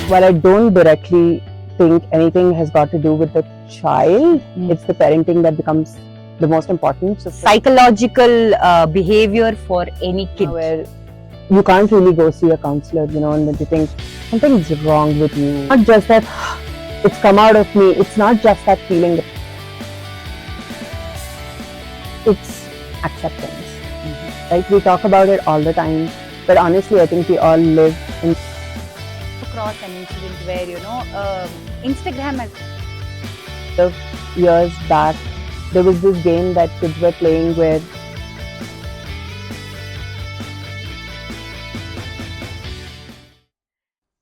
while I don't directly think anything has got to do with the child, it's the parenting that becomes the most important. So Psychological behavior for any kid. where you can't really go see a counselor, and then you think something's wrong with you. Not just that it's come out of me. It's not just that feeling. It's acceptance, right? We talk about it all the time, but honestly, I think we all live in. Across an incident where Instagram has. Years back, there was this game that kids were playing where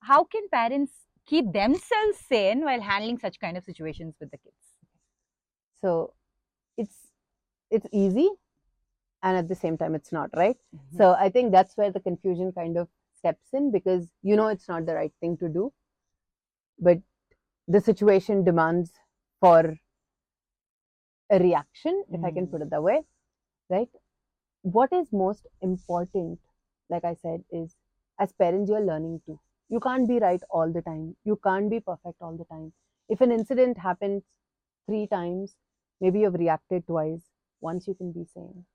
How can parents keep themselves sane while handling such kind of situations with the kids? so it's easy, and at the same time it's not, right? So I think that's where the confusion kind of steps in, because it's not the right thing to do, but the situation demands for a reaction, if I can put it that way, right? What is most important, like I said, is as parents you're learning to. You can't be right all the time. You can't be perfect all the time. If an incident happens 3 times, maybe you've reacted twice. Once you can be sane.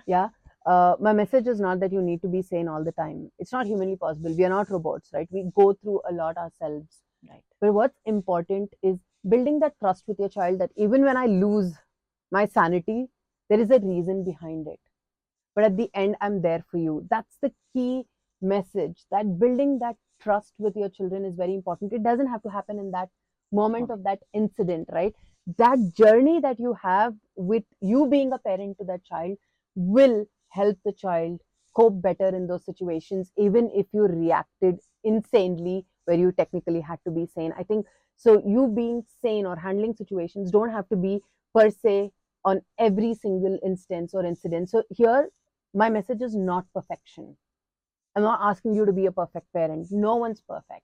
Yeah. My message is not that you need to be sane all the time. It's not humanly possible. We are not robots, right? We go through a lot ourselves. Right. But what's important is building that trust with your child that even when I lose my sanity, there is a reason behind it. But at the end, I'm there for you. That's the key message, that building that trust with your children is very important. It doesn't have to happen in that moment of that incident, right? That journey that you have with you being a parent to that child will help the child cope better in those situations, even if you reacted insanely where you technically had to be sane. I think so. You being sane or handling situations don't have to be per se on every single instance or incident. So here, my message is not perfection. I'm not asking you to be a perfect parent. No one's perfect.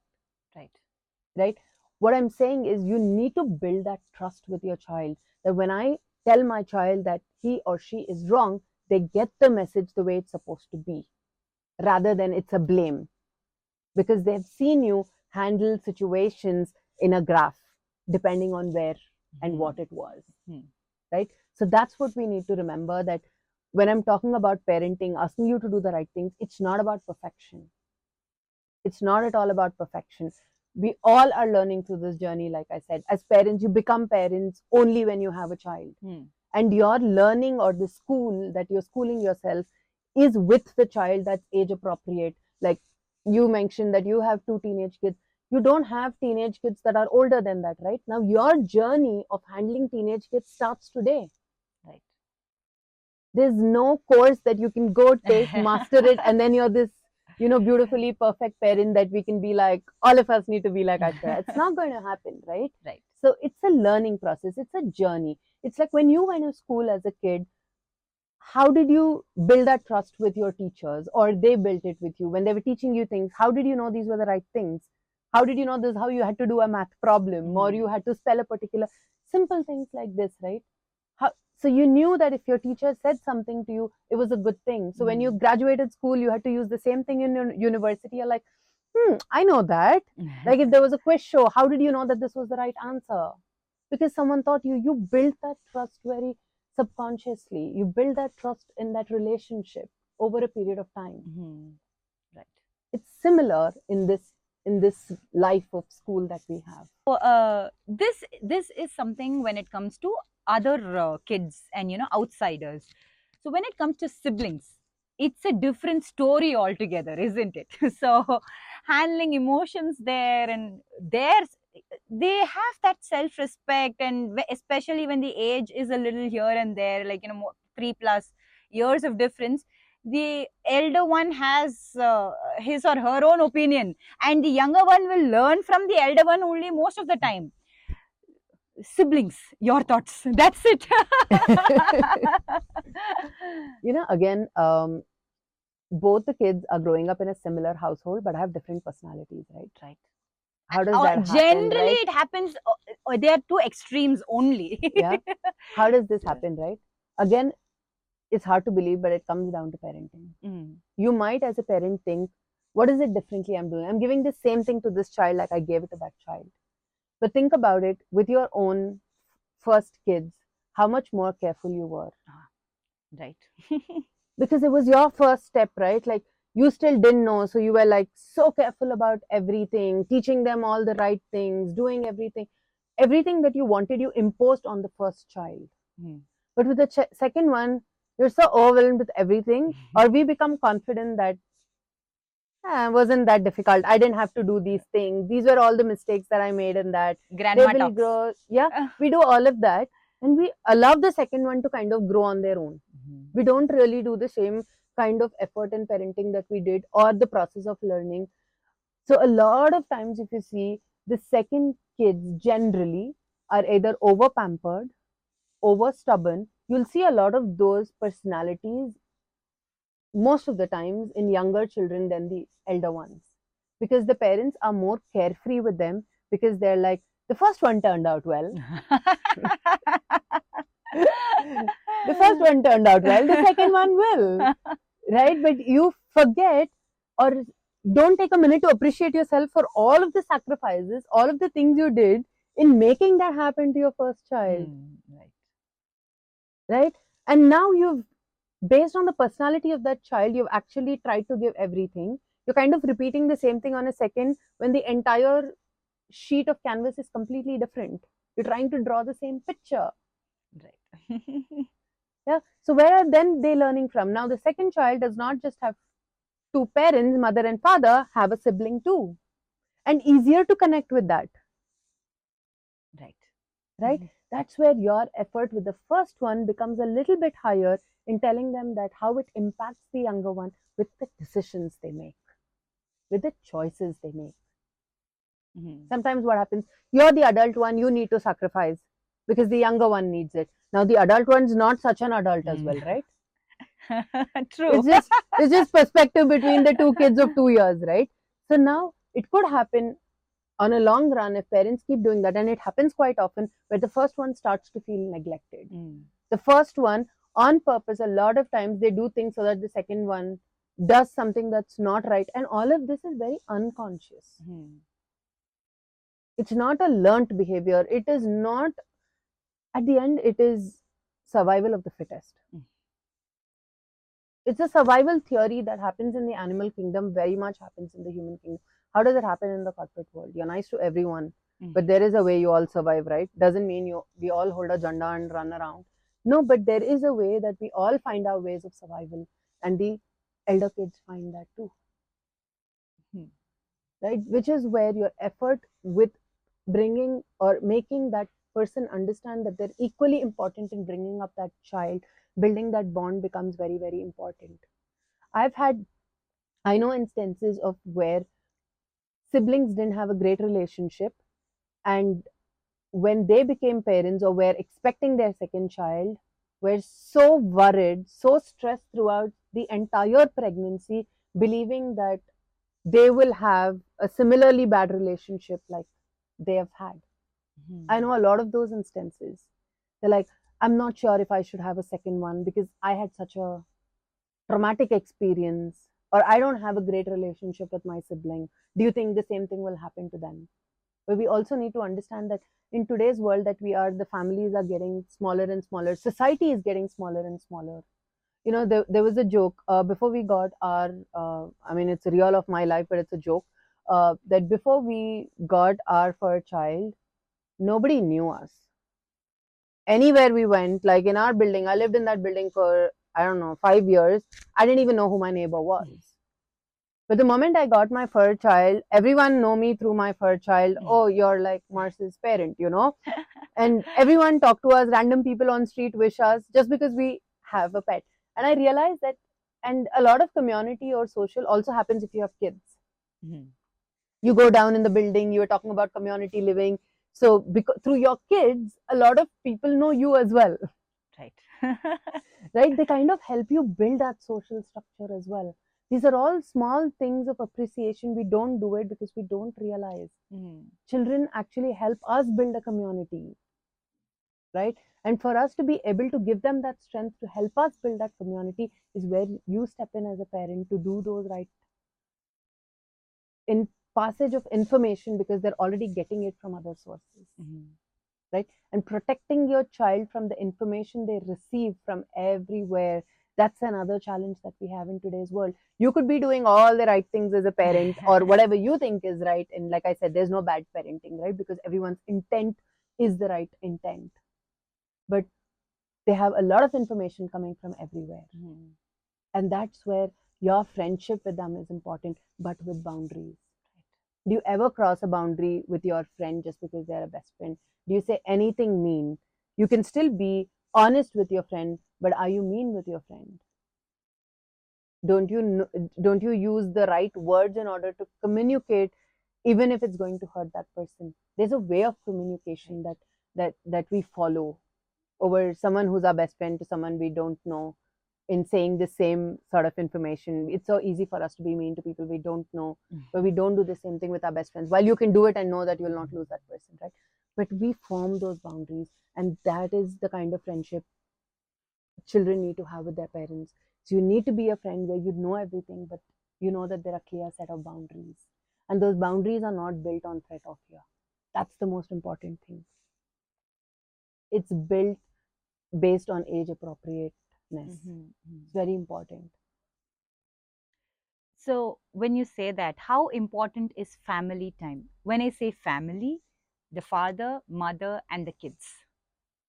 Right? What I'm saying is you need to build that trust with your child, that when I tell my child that he or she is wrong, they get the message the way it's supposed to be, rather than it's a blame, because they've seen you handle situations in a graph, depending on where and what it was. Right? So that's what we need to remember, that when I'm talking about parenting, asking you to do the right things, it's not about perfection. It's not at all about perfection. We all are learning through this journey. Like I said, as parents, you become parents only when you have a child. And your learning or the school that you're schooling yourself is with the child that's age appropriate. Like you mentioned that you have 2 teenage kids. You don't have teenage kids that are older than that, right? Now your journey of handling teenage kids starts today. Right. There's no course that you can go take, master it, and then you're this beautifully perfect parent that we can be like, all of us need to be like Ashwara. It's not going to happen, right? Right. So it's a learning process. It's a journey. It's like when you went to school as a kid, how did you build that trust with your teachers, or they built it with you when they were teaching you things? How did you know these were the right things? How did you know this? How you had to do a math problem, or you had to spell a particular simple things like this, right? So you knew that if your teacher said something to you, it was a good thing. So when you graduated school, you had to use the same thing in your university. You're like, I know that. Like if there was a quiz show, how did you know that this was the right answer? Because someone taught you. You built that trust very subconsciously. You build that trust in that relationship over a period of time. Right. It's similar in this life of school that we have. So, this is something when it comes to other kids and outsiders. So when it comes to siblings, it's a different story altogether, isn't it? So handling emotions there, and they have that self-respect, and especially when the age is a little here and there, like 3+ years of difference, the elder one has his or her own opinion, and the younger one will learn from the elder one only most of the time. Siblings, your thoughts? That's it. Again, both the kids are growing up in a similar household, but have different personalities, right? How does that happen? Generally, right? it happens. There are 2 extremes only. Yeah. How does this happen, right? Again, it's hard to believe, but it comes down to parenting. You might, as a parent, think What is it differently I'm doing? I'm giving the same thing to this child like I gave it to that child. But think about it, with your own first kids, how much more careful you were. Right. Because it was your first step, right? Like you still didn't know. So you were like so careful about everything, teaching them all the right things, doing everything. Everything that you wanted, you imposed on the first child. Hmm. But with the second one, you're so overwhelmed with everything, or we become confident that it wasn't that difficult. I didn't have to do these things. These were all the mistakes that I made, and that they Grandma will talks. grow. Yeah, we do all of that, and we allow the second one to kind of grow on their own. We don't really do the same kind of effort in parenting that we did, or the process of learning. So, a lot of times, if you see, the second kids generally are either over pampered, over stubborn. You'll see a lot of those personalities most of the times in younger children than the elder ones, because the parents are more carefree with them, because they're like, the first one turned out well. The first one turned out well, the second one will, right? But you forget, or don't take a minute to appreciate yourself for all of the sacrifices, all of the things you did in making that happen to your first child, Right. right? And now you've, based on the personality of that child, you've actually tried to give everything. You're kind of repeating the same thing on a second when the entire sheet of canvas is completely different. You're trying to draw the same picture. Right. Yeah. So where are then they learning from? Now the second child does not just have two parents, mother and father, have a sibling too. And easier to connect with that, Right. right? That's where your effort with the first one becomes a little bit higher in telling them that how it impacts the younger one with the decisions they make, with the choices they make. Sometimes what happens, you're the adult one, you need to sacrifice because the younger one needs it. Now the adult one's not such an adult as well, right? True. It's just perspective between the two kids of 2 years, right? So now it could happen on a long run if parents keep doing that, and it happens quite often, where the first one starts to feel neglected. The first one, on purpose, a lot of times they do things so that the second one does something that's not right, and all of this is very unconscious. It's not a learnt behavior. It is not, at the end, it is survival of the fittest. It's a survival theory that happens in the animal kingdom, very much happens in the human kingdom. How does it happen in the corporate world? You're nice to everyone, but there is a way you all survive, right? Doesn't mean we all hold a janda and run around. No, but there is a way that we all find our ways of survival, and the elder kids find that too, right? Which is where your effort with bringing or making that person understand that they're equally important in bringing up that child, building that bond becomes very, very important. I know instances of where siblings didn't have a great relationship, and when they became parents or were expecting their second child, were so worried, so stressed throughout the entire pregnancy, believing that they will have a similarly bad relationship like they have had. I know a lot of those instances. They're like, I'm not sure if I should have a second one because I had such a traumatic experience, or I don't have a great relationship with my sibling. Do you think the same thing will happen to them? But we also need to understand that in today's world that we are, the families are getting smaller and smaller. Society is getting smaller and smaller. There was a joke before we got our, I mean, it's real of my life, but it's a joke, that before we got our first child, nobody knew us. Anywhere we went, like in our building, I lived in that building for, I don't know, 5 years. I didn't even know who my neighbor was. But the moment I got my fur child, everyone know me through my fur child. Oh, you're like Marcel's parent. And everyone talk to us, random people on street wish us just because we have a pet. And I realized that, and a lot of community or social also happens if you have kids. You go down in the building, you were talking about community living. So because through your kids, a lot of people know you as well. Right. Right? They kind of help you build that social structure as well. These are all small things of appreciation. We don't do it because we don't realize. Children actually help us build a community, right? And for us to be able to give them that strength to help us build that community is where you step in as a parent to do those right in passage of information because they're already getting it from other sources. Right? And protecting your child from the information they receive from everywhere, that's another challenge that we have in today's world. You could be doing all the right things as a parent or whatever you think is right, and like I said, there's no bad parenting, right? Because everyone's intent is the right intent, but they have a lot of information coming from everywhere. And that's where your friendship with them is important, but with boundaries. Do you ever cross a boundary with your friend just because they're a best friend? Do you say anything mean? You can still be honest with your friend, but are you mean with your friend? Don't you use the right words in order to communicate, even if it's going to hurt that person? There's a way of communication that we follow over someone who's our best friend to someone we don't know, in saying the same sort of information. It's so easy for us to be mean to people we don't know, but we don't do the same thing with our best friends. While you can do it and know that you'll not lose that person, right? But we form those boundaries, and that is the kind of friendship children need to have with their parents. So you need to be a friend where you know everything, but you know that there are clear set of boundaries. And those boundaries are not built on threat or fear. That's the most important thing. It's built based on age appropriateness. It's very important. So when you say that, how important is family time? When I say family, the father, mother, and the kids.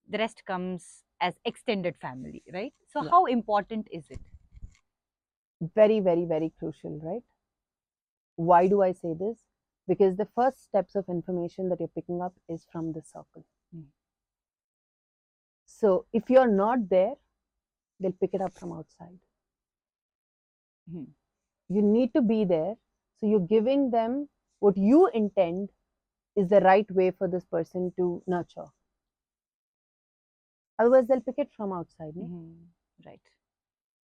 The rest comes as extended family, right? So Yeah. how important is it? Very, very, very crucial, right? Why do I say this? Because the first steps of information that you're picking up is from the circle. So if you're not there, they'll pick it up from outside. You need to be there. So you're giving them what you intend is the right way for this person to nurture. Otherwise, they'll pick it from outside. No? Right.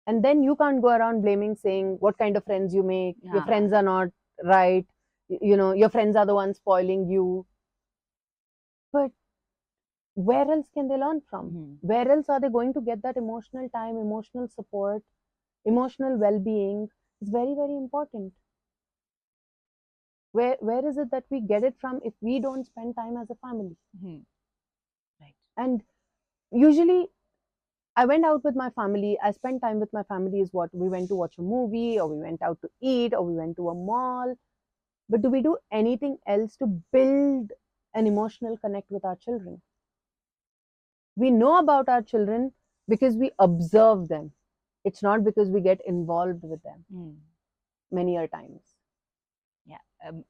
And then you can't go around blaming, saying what kind of friends you make. Your friends are not right. Your friends are the ones spoiling you. But where else can they learn from? Where else are they going to get that emotional time, emotional support, emotional well-being? It's very, very important. Where is it that we get it from if we don't spend time as a family? Right. And usually I went out with my family. I spent time with my family is what we went to watch a movie, or we went out to eat, or we went to a mall. But do we do anything else to build an emotional connect with our children? We know about our children because we observe them. It's not because we get involved with them many a times. Yeah,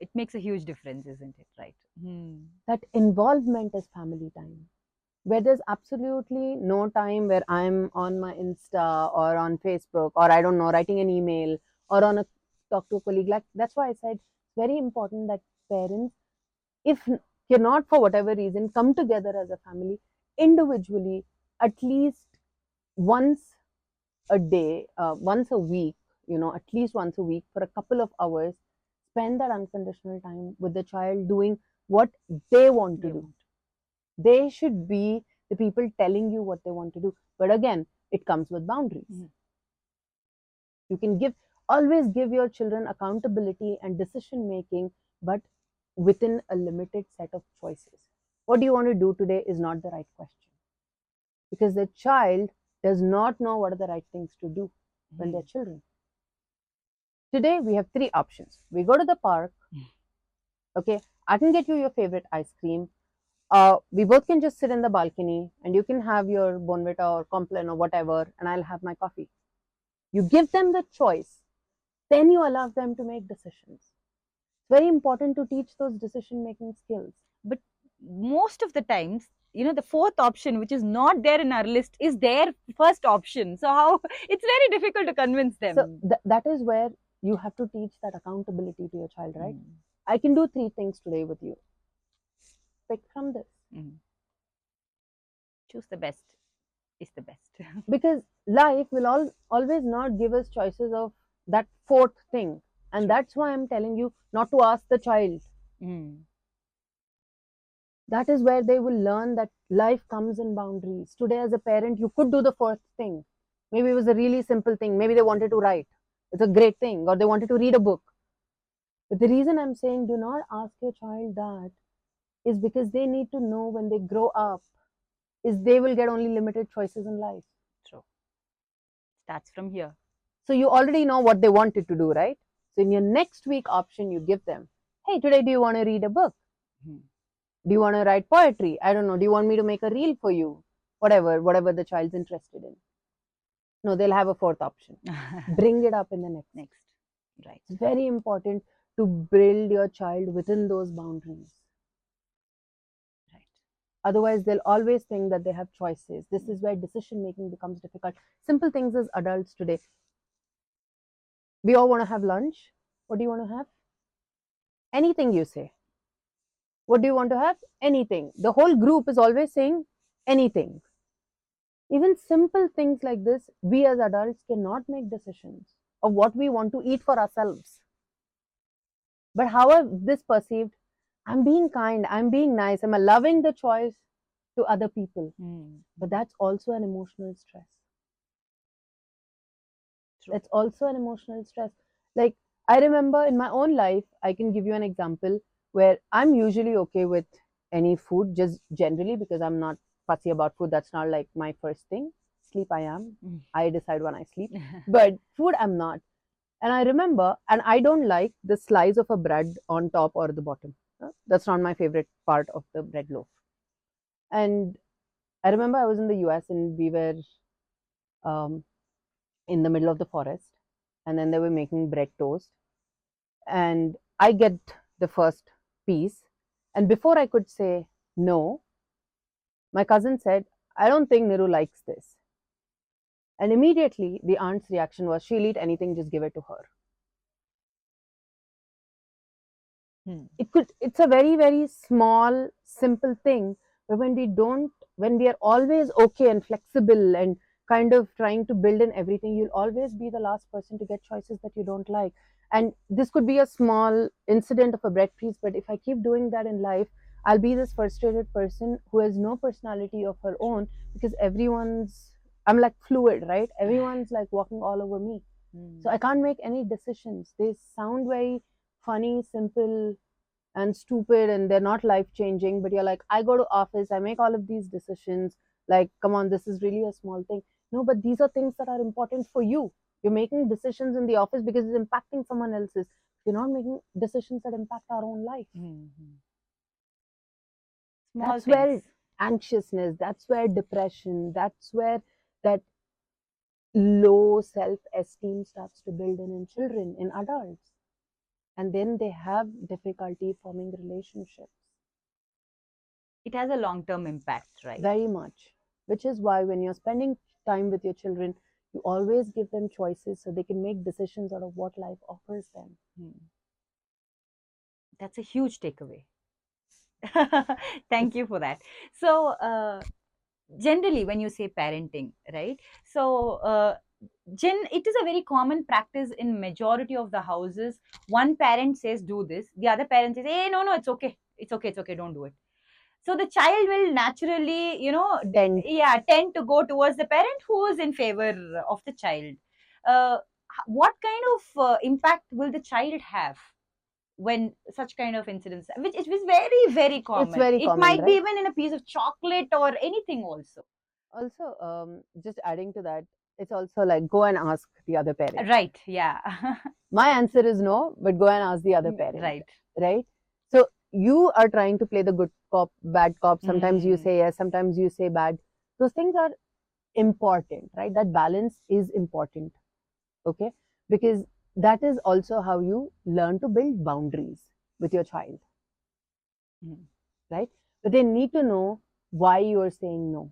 it makes a huge difference, isn't it? Right. That involvement is family time, where there's absolutely no time where I'm on my Insta or on Facebook, or I don't know, writing an email or on a talk to a colleague. Like, that's why I said it's very important that parents, if cannot for whatever reason, come together as a family individually, at least once a day, once a week, at least once a week for a couple of hours, spend that unconditional time with the child doing what they want to do. They should be the people telling you what they want to do. But again, it comes with boundaries. You can always give your children accountability and decision making, but within a limited set of choices. What do you want to do today is not the right question, because the child does not know what are the right things to do when they're children. Today we have three options. We go to the park. Okay, I can get you your favorite ice cream. We both can just sit in the balcony, and you can have your Bonvita or Complan or whatever, and I'll have my coffee. You give them the choice, then you allow them to make decisions. It's very important to teach those decision making skills. But most of the times, the fourth option, which is not there in our list, is their first option. So how it's very difficult to convince them. So that is where you have to teach that accountability to your child, right? I can do three things today with you. Pick from this. Choose the best is the best. Because life will always not give us choices of that fourth thing. And that's why I'm telling you not to ask the child. That is where they will learn that life comes in boundaries. Today, as a parent, you could do the fourth thing. Maybe it was a really simple thing. Maybe they wanted to write. It's a great thing. Or they wanted to read a book. But the reason I'm saying do not ask your child that is because they need to know when they grow up is they will get only limited choices in life. True. Starts from here. So you already know what they wanted to do, right? So in your next week option, you give them, hey, today do you want to read a book? Hmm. Do you want to write poetry? I don't know. Do you want me to make a reel for you? Whatever the child's interested in. No, they'll have a fourth option. Bring it up in the next. Next. Right. It's very important to build your child within those boundaries. Right. Otherwise, they'll always think that they have choices. This is where decision making becomes difficult. Simple things as adults today. We all want to have lunch. What do you want to have? Anything you say. What do you want to have? Anything. The whole group is always saying anything. Even simple things like this, we as adults cannot make decisions of what we want to eat for ourselves. But how are this perceived? I'm being kind, I'm being nice, I'm allowing the choice to other people. But that's also an emotional stress. True. That's also an emotional stress. Like, I remember in my own life, I can give you an example where I'm usually okay with any food, just generally because I'm not fussy about food. That's not like my first thing. Sleep, I am. I decide when I sleep. But food, I'm not. And I remember, and I don't like the slice of a bread on top or the bottom. That's not my favorite part of the bread loaf. And I remember I was in the US and we were um, in the middle of the forest, and then they were making bread toast. And I get the first piece. And before I could say no, my cousin said, I don't think Niru likes this. And immediately the aunt's reaction was, she'll eat anything, just give it to her. It's a very, very small, simple thing. But when we are always okay and flexible and kind of trying to build in everything, you'll always be the last person to get choices that you don't like. And this could be a small incident of a bread piece, but if I keep doing that in life, I'll be this frustrated person who has no personality of her own because I'm like fluid, right? Everyone's like walking all over me. So I can't make any decisions. They sound very funny, simple, and stupid, and they're not life changing, but you're like, I go to office, I make all of these decisions, like, come on, this is really a small thing. No, but these are things that are important for you. You're making decisions in the office because it's impacting someone else's. You're not making decisions that impact our own life. Small That's things. where anxiousness, that's where depression, that's where that low self-esteem starts to build in children, in adults, and then they have difficulty forming relationships. It has a long-term impact, right? Very much. Which is why when you're spending time with your children, you always give them choices so they can make decisions out of what life offers them. That's a huge takeaway. Thank you for that. So, generally, when you say parenting, right? So, it is a very common practice in majority of the houses. One parent says do this, the other parent says, hey, no, it's okay, don't do it. So the child will naturally, tend to go towards the parent who is in favor of the child. What kind of impact will the child have when such kind of incidents, which is very, very common? It's very it common, might be right? even in a piece of chocolate or anything also. Also, just adding to that, it's also like go and ask the other parent. Right, yeah. My answer is no, but go and ask the other parent. Right. Right? So you are trying to play the good cop, bad cop. Sometimes you say yes, sometimes you say bad. Those things are important, right? That balance is important. Okay? Because that is also how you learn to build boundaries with your child. Right? But they need to know why you are saying no.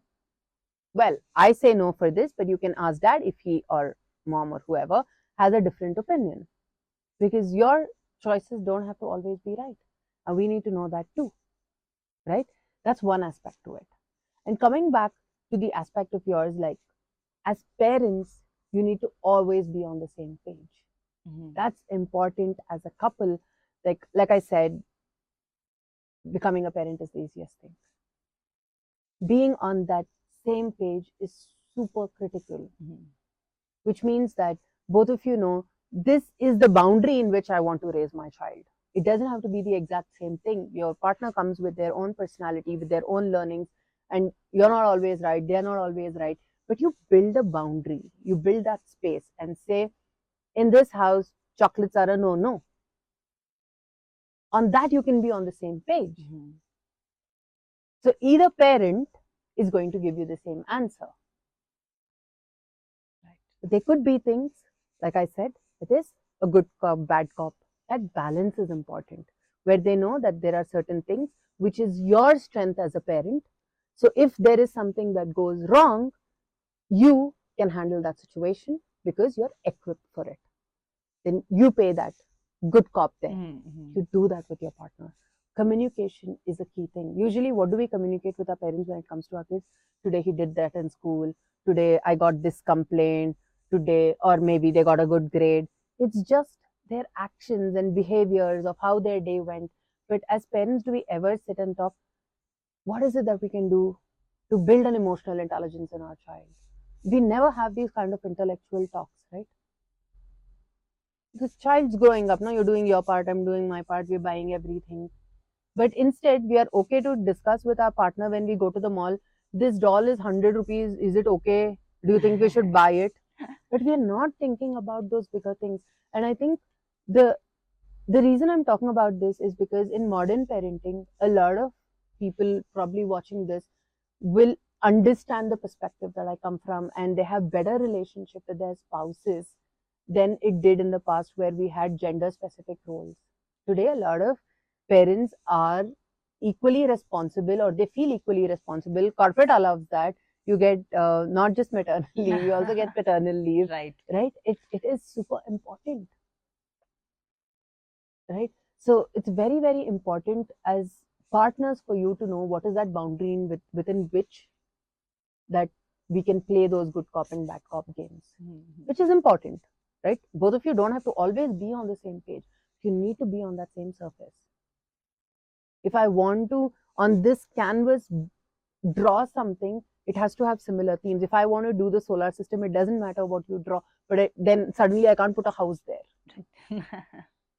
Well, I say no for this, but you can ask dad if he or mom or whoever has a different opinion. Because your choices don't have to always be right. And we need to know that too. Right? That's one aspect to it. And coming back to the aspect of yours, like as parents, you need to always be on the same page. That's important as a couple. Like I said, becoming a parent is the easiest thing. Being on that same page is super critical, which means that both of you know this is the boundary in which I want to raise my child. It doesn't have to be the exact same thing. Your partner comes with their own personality, with their own learnings, and you're not always right, they're not always right. But you build a boundary, you build that space and say, in this house, chocolates are a no no. On that, you can be on the same page. Mm-hmm. So either parent is going to give you the same answer. Right. There could be things, like I said, it is a good cop, bad cop. That balance is important, where they know that there are certain things which is your strength as a parent. So if there is something that goes wrong, you can handle that situation because you're equipped for it. Then you pay that good cop there. Mm-hmm. You do that with your partner. Communication is a key thing. Usually, what do we communicate with our parents when it comes to our kids? Today he did that in school. Today I got this complaint. Today, or maybe they got a good grade. It's just their actions and behaviors of how their day went. But as parents, do we ever sit and talk? What is it that we can do to build an emotional intelligence in our child? We never have these kind of intellectual talks, right? The child's growing up. Now you're doing your part, I'm doing my part, we're buying everything. But instead, we are okay to discuss with our partner when we go to the mall. This doll is 100 rupees. Is it okay? Do you think we should buy it? But we are not thinking about those bigger things. And I think the the reason I'm talking about this is because in modern parenting, a lot of people probably watching this will understand the perspective that I come from, and they have better relationship with their spouses than it did in the past, where we had gender specific roles. Today, a lot of parents are equally responsible, or they feel equally responsible. Corporate allows that. You get not just maternal leave, you also get paternal leave, Right. right? It is super important, right? So it's very, very important as partners for you to know what is that boundary within which that we can play those good cop and bad cop games, Mm-hmm. which is important, right? Both of you don't have to always be on the same page. You need to be on that same surface. If I want to, on this canvas, draw something, it has to have similar themes. If I want to do the solar system, it doesn't matter what you draw, but then suddenly I can't put a house there.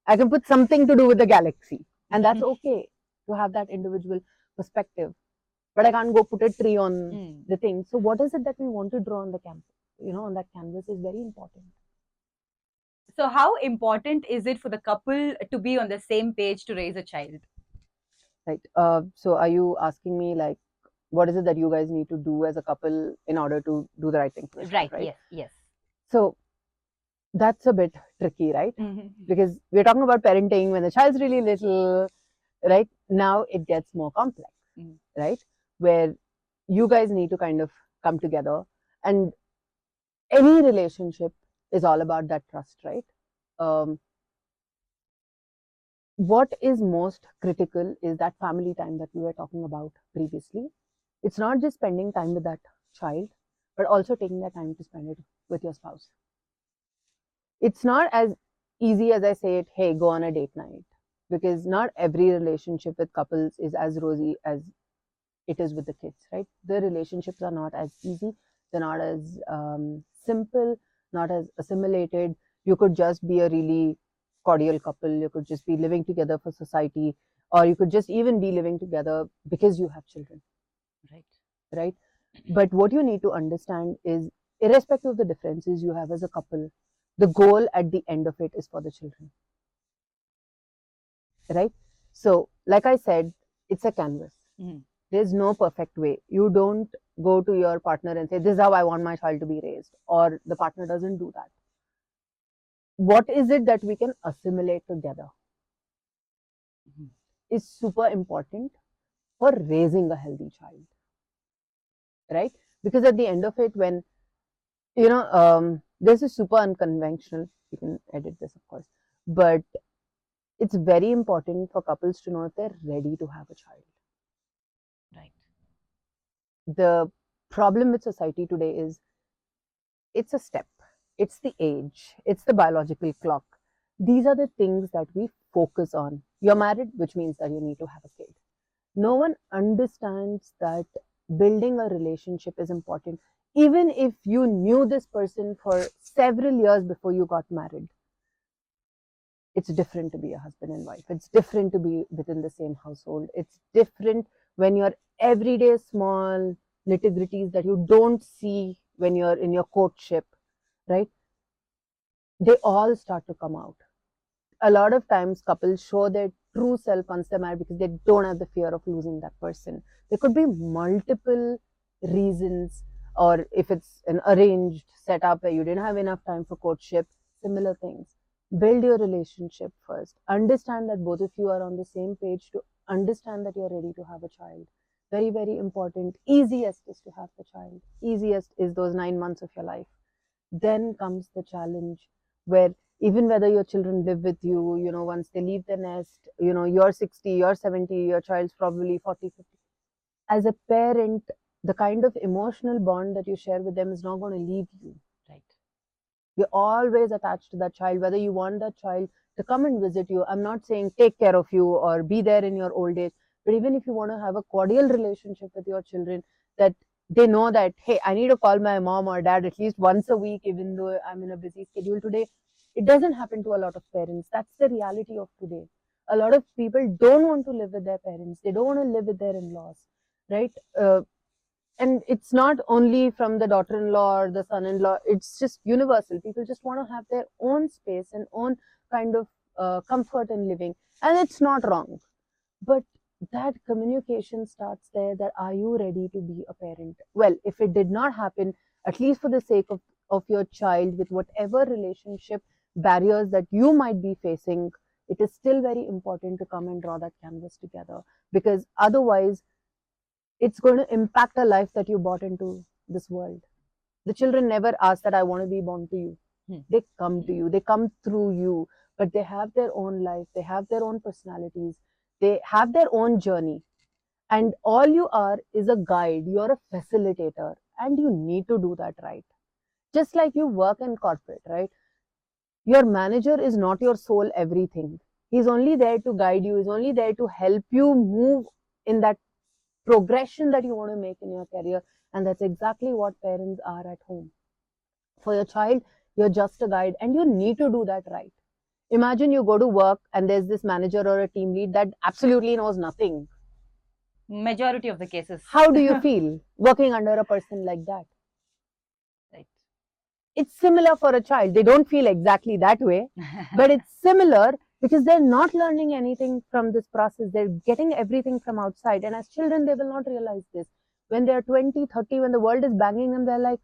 I can put something to do with the galaxy, and that's okay to have that individual perspective. But I can't go put a tree on the thing. So, what is it that we want to draw on the canvas? On that canvas is very important. So, how important is it for the couple to be on the same page to raise a child? Right. So, are you asking me like, what is it that you guys need to do as a couple in order to do the right thing for the child, Right. right? Yes. Yes. So, that's a bit tricky, right? Mm-hmm. Because we're talking about parenting when the child's really little, right? Now it gets more complex, right? Where you guys need to kind of come together, and any relationship is all about that trust, right? Um, what is most critical is that family time that we were talking about previously. It's not just spending time with that child, but also taking that time to spend it with your spouse. It's not as easy as I say it, hey, go on a date night, because not every relationship with couples is as rosy as it is with the kids, right? The relationships are not as easy, they're not as simple, not as assimilated. You could just be a really cordial couple, you could just be living together for society, or you could just even be living together because you have children, Right. right? But what you need to understand is, irrespective of the differences you have as a couple, the goal at the end of it is for the children, right? So, like I said, it's a canvas. Mm-hmm. There's no perfect way. You don't go to your partner and say, this is how I want my child to be raised, or the partner doesn't do that. What is it that we can assimilate together is super important for raising a healthy child, right? Because at the end of it, when this is super unconventional, you can edit this, of course, but it's very important for couples to know if they're ready to have a child. Right. The problem with society today is, it's a step, it's the age, it's the biological clock. These are the things that we focus on. You're married, which means that you need to have a kid. No one understands that building a relationship is important. Even if you knew this person for several years before you got married, It's different to be a husband and wife. It's different to be within the same household. It's different when you're everyday small nitty-gritties that you don't see when you're in your courtship, right? They all start to come out. A lot of times couples show their true self once they're married because they don't have the fear of losing that person. There could be multiple reasons, or if it's an arranged setup where you didn't have enough time for courtship, similar things. Build your relationship first. Understand that both of you are on the same page, to understand that you're ready to have a child. Very, very important. Easiest is to have the child. Easiest is those 9 months of your life. Then comes the challenge where even whether your children live with you, once they leave the nest, you're 60, you're 70, your child's probably 40, 50. As a parent, the kind of emotional bond that you share with them is not going to leave you, right? You're always attached to that child, whether you want that child to come and visit you. I'm not saying take care of you or be there in your old age, but even if you want to have a cordial relationship with your children, that they know that, hey, I need to call my mom or dad at least once a week, even though I'm in a busy schedule today. It doesn't happen to a lot of parents. That's the reality of today. A lot of people don't want to live with their parents, they don't want to live with their in-laws, right? And it's not only from the daughter-in-law or the son-in-law, it's just universal. People just want to have their own space and own kind of comfort in living, and it's not wrong. But that communication starts there, that are you ready to be a parent? Well, if it did not happen, at least for the sake of your child, with whatever relationship barriers that you might be facing, it is still very important to come and draw that canvas together, because otherwise it's going to impact a life that you brought into this world. The children never ask that I want to be born to you. They come to you, they come through you, but they have their own life, they have their own personalities, they have their own journey. And all you are is a guide, you're a facilitator, and you need to do that right. Just like you work in corporate, right? Your manager is not your sole everything. He's only there to guide you, he's only there to help you move in that progression that you want to make in your career. And that's exactly what parents are at home. For your child, you're just a guide, and you need to do that right. Imagine you go to work and there's this manager or a team lead that absolutely knows nothing. Majority of the cases. How do you feel working under a person like that? Right. It's similar for a child. They don't feel exactly that way, but it's similar because they're not learning anything from this process. They're getting everything from outside. And as children, they will not realize this. When they're 20, 30, when the world is banging them, they're like,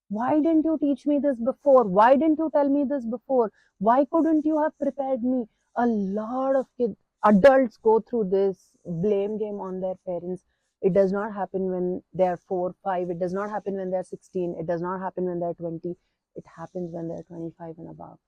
why didn't you teach me this before? Why didn't you tell me this before? Why couldn't you have prepared me? A lot of kids, adults go through this blame game on their parents. It does not happen when they're 4, 5. It does not happen when they're 16. It does not happen when they're 20. It happens when they're 25 and above.